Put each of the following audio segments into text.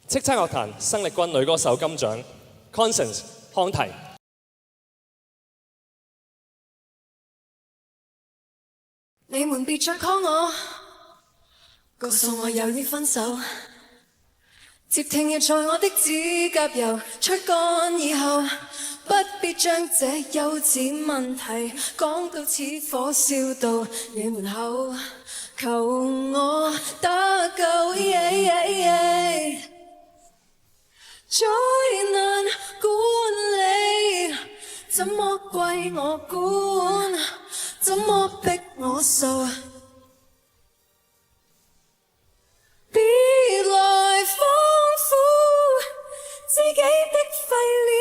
叱咤樂壇生力軍女歌手金獎 Constance 康提。你們別再 call 我，告訴我有意分手。接聽要在我的指甲油吹乾以後，不必將這幼稚問題講到似火燒到你門口，求我得救。再難管理，怎麼歸我管？怎麼逼我受？別來豐富自己的廢料，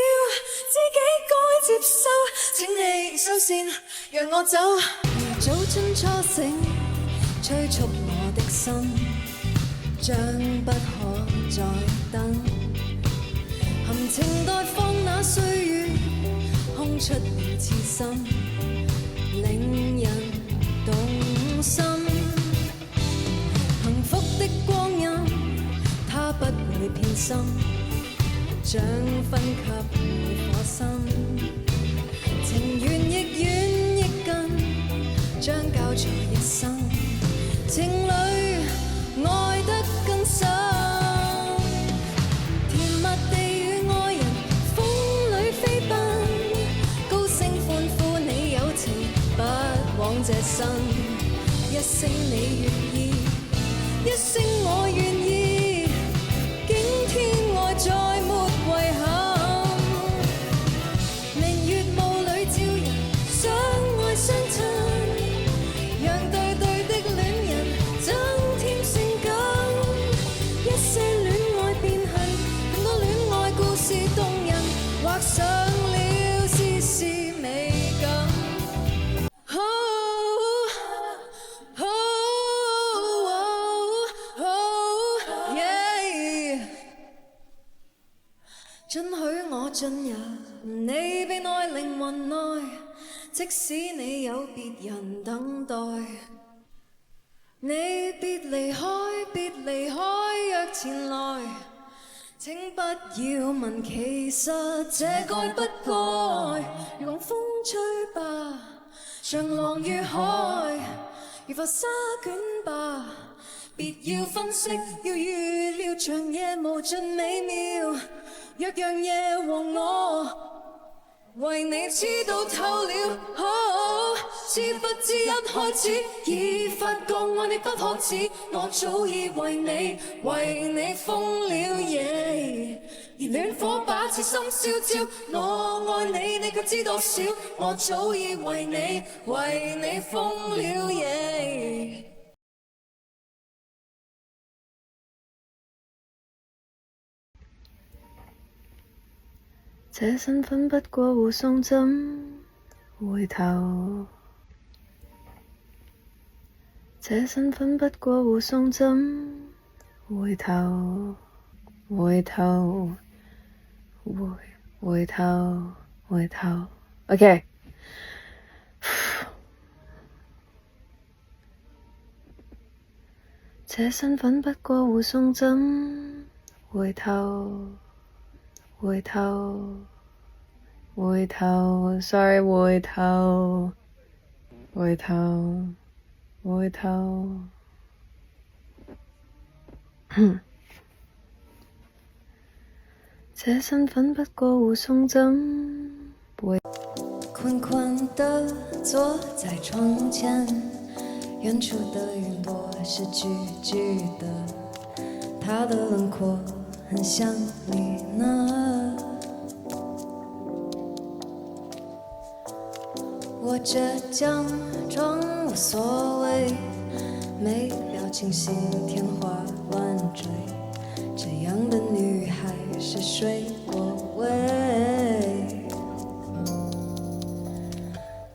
自己該接受。請你收線，讓我走。早春初醒，催促我的心，將不可再等。含情待放那歲月，空出了痴心。令人動心，幸福的光陰，它不會偏心，將分給每顆心，情緣亦遠亦近，將交錯一生，情侶愛得更深，甜蜜地與愛人風裏飛奔，高聲歡呼你有情。不枉這生，一聲你願意，一聲我願意，驚天愛再沒遺憾。明月霧裏照人，相愛相親，讓對對的戀人增添性感。一些戀愛變恨，更多戀愛故事動人，畫上了絲絲美感。准許我進入你被愛靈魂內，即使你有別人等待。你別離開，別離開，若前來，請不要問，其實這該不該。讓風吹吧，像浪與海，如浮沙捲吧，別要分析，要預料，長夜無盡美妙。若讓夜和我為你知道透了，知不知一開始已發覺愛你不可止，我早已為你瘋了夜，而戀火把痴心燒焦，我愛你你卻知多少，我早已為你瘋了夜。這身份不過護送針，回頭。這身份不過護送針，回頭，回頭，回頭，回頭。OK。這身份不過護送針，回頭。回頭，回頭 ，sorry， 回頭，回頭，回頭。這身份不過護送針，困困地坐在窗前，遠處的雲朵是聚聚的，它的輪廓很像你呢。我倔強裝無所謂，沒表情心天花亂墜，這樣的女孩是水果味。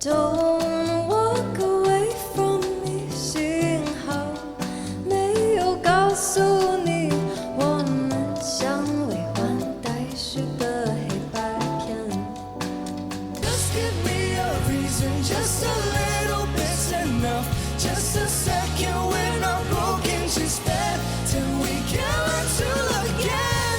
Don't walk away from me， 幸好沒有告訴你我們像未完待續的黑白片。Just give me a reason, just a little bit's enough, just a second we're not broken, just bad till we can learn to love again.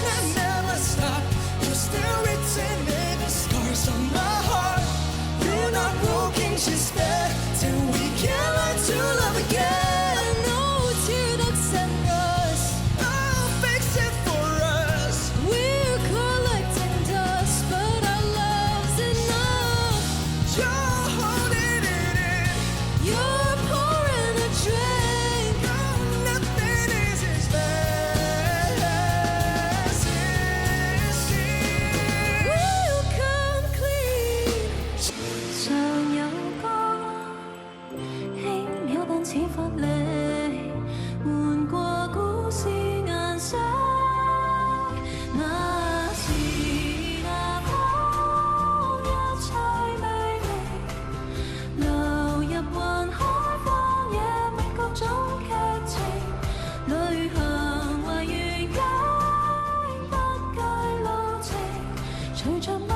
隨着默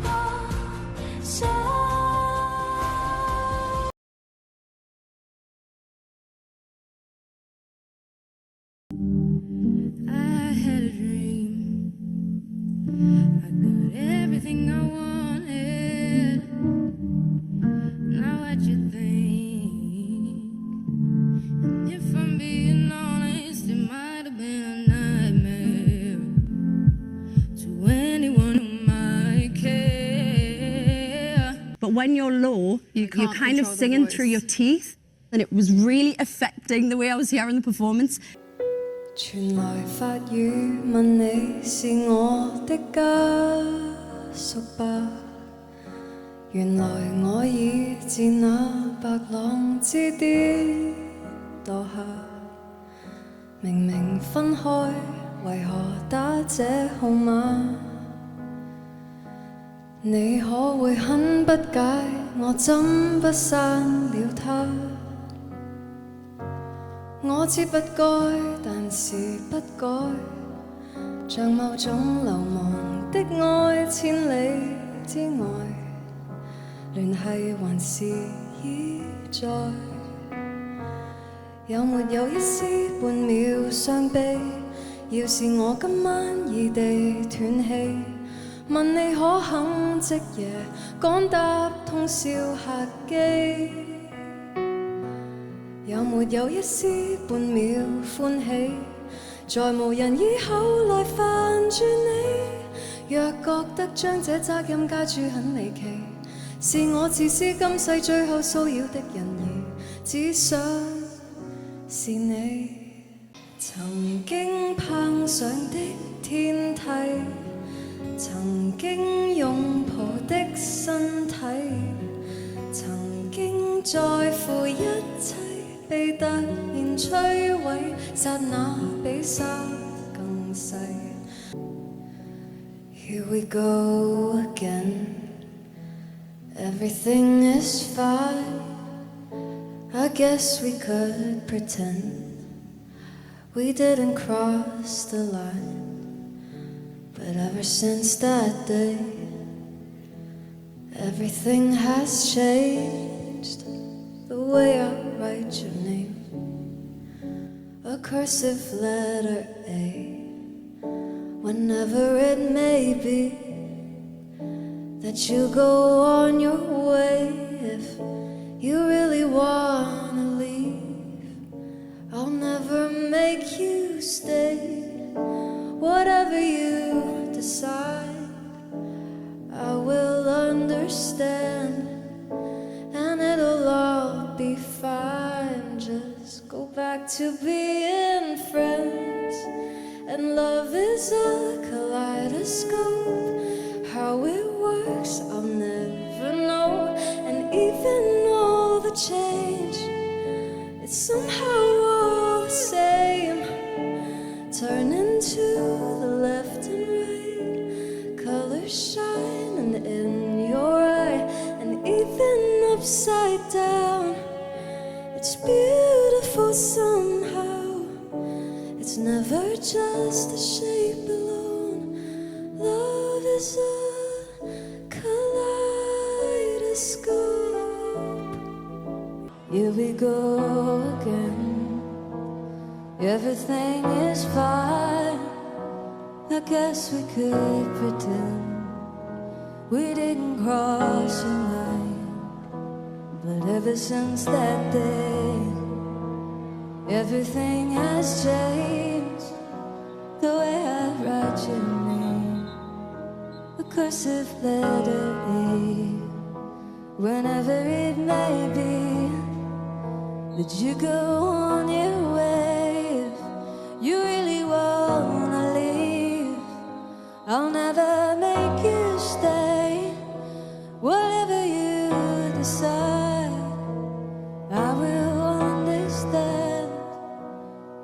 默寫。I had a dream. I got everything I wanted. Now what you think? And if I'm being honest, it might have been a nightmare to anyone who might care. But when you're low, you're kind of control the singing voice. through your teeth, and it was really affecting the way I was hearing the performance. 傳來法語問你是我的家屬吧？原來我已自那白浪之巔墮下，明明分開，為何打這號碼？你可會很不解，我怎不散了他？我知不該，但是不改，像某種流亡的愛，千里之外，聯繫還是依在。有沒有一絲半秒傷悲？要是我今晚異地斷氣，問你可肯即夜趕搭通宵客機？有沒有一絲半秒歡喜？在無人以後來煩住你。若覺得將這責任加諸很離奇，是我自私今世最後騷擾的人兒，只想是你。曾經攀上的天梯，曾經擁抱的身體，曾經在乎一切。被突然摧毀，剎那比沙更細。Here we go again. Everything is fine. I guess we could pretend we didn't cross the line. But ever since that day, everything has changed. The way I write your name, a cursive letter A, whenever it may be that you go on your way. If you really wanna leave, I'll never make you stay. Whatever you decide, I will understand. And it'll all be fine. Just go back to being friends. And love is a kaleidoscope. How it works, I'll never know. And even all the change, it's somehow all the same. Turn into the left and right, colors shining in your eye. And even upside down, it's beautiful somehow. It's never just the shape alone. Love is a kaleidoscope. Here we go again. Everything is fine. I guess we could pretend we didn't cross a line. But ever since that day, everything has changed. The way I write your name, a cursive letter A, whenever it may be that you go on your way. If you really wanna leave, I'll never make you stay. Whatever you decide, I will understand.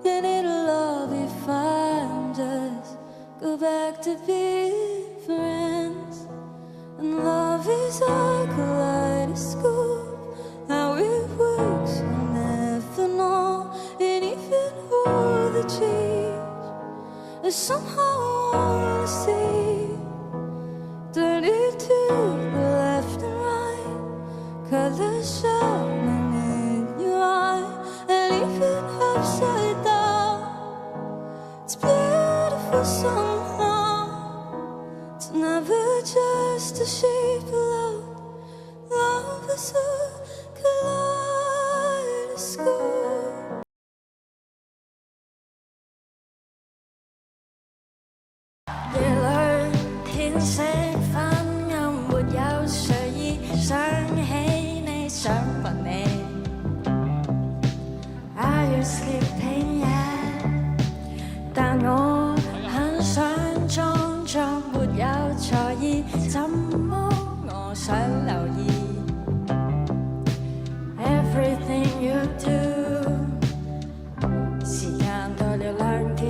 And it'll all be fine. Just go back to being friends. And love is a kaleidoscope. How it works, I'll never know. And even all the change is somehow all the same. somehow it's never just a shape of love. Love is a kaleidoscope. 夜裏天色昏暗，沒有睡意，想起你，想問你 Are you sleeping yet？ 但我很想裝作沒有在意，怎麼我想留意 Everything you do。 時間到了2點，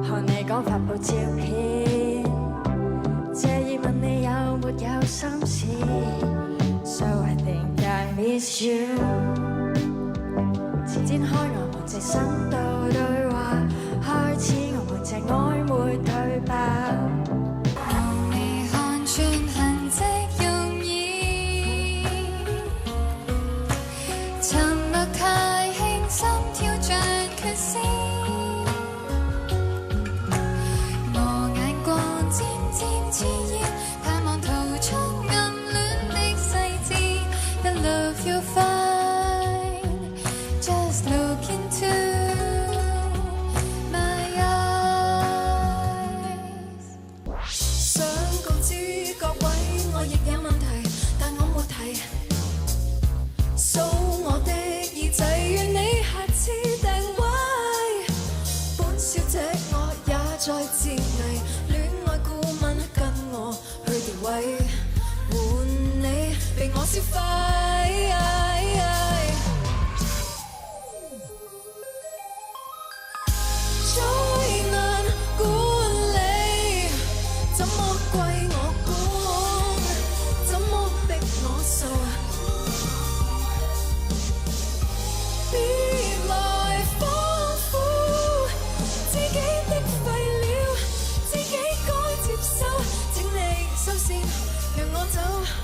看你剛發布照片，借意問你有沒有心事 So I think I miss you。 展開我們這深度對話，開始我們這曖昧對白。望你看穿痕跡容易，沉默太輕，心跳像缺絲。我眼光漸漸熾熱，盼望逃出暗戀的細緻。I love you fine。Just look into my eyes。 想告知各位，我亦有問題，但我沒提。掃我的耳仔，願你下次訂位。本小姐我也在自危，戀愛顧問跟我去調位，換你被我消費。再難管理，怎麼歸我管，怎麼逼我受，別來豐富自己的廢料，自己該接受，請你收線，讓我走。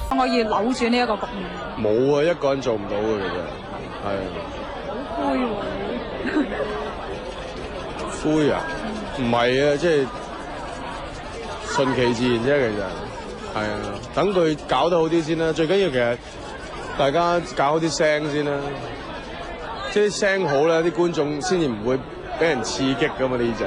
可以扭轉呢一個局面？冇啊，一個人做唔到嘅，其實係。好灰喎！灰啊？唔係啊，即係順其自然啫，其實係啊。等佢搞得好啲先啦，最緊要其實大家搞好啲聲先啦，即係啲聲好啦，啲觀眾先至唔會俾人刺激㗎嘛，啲耳仔。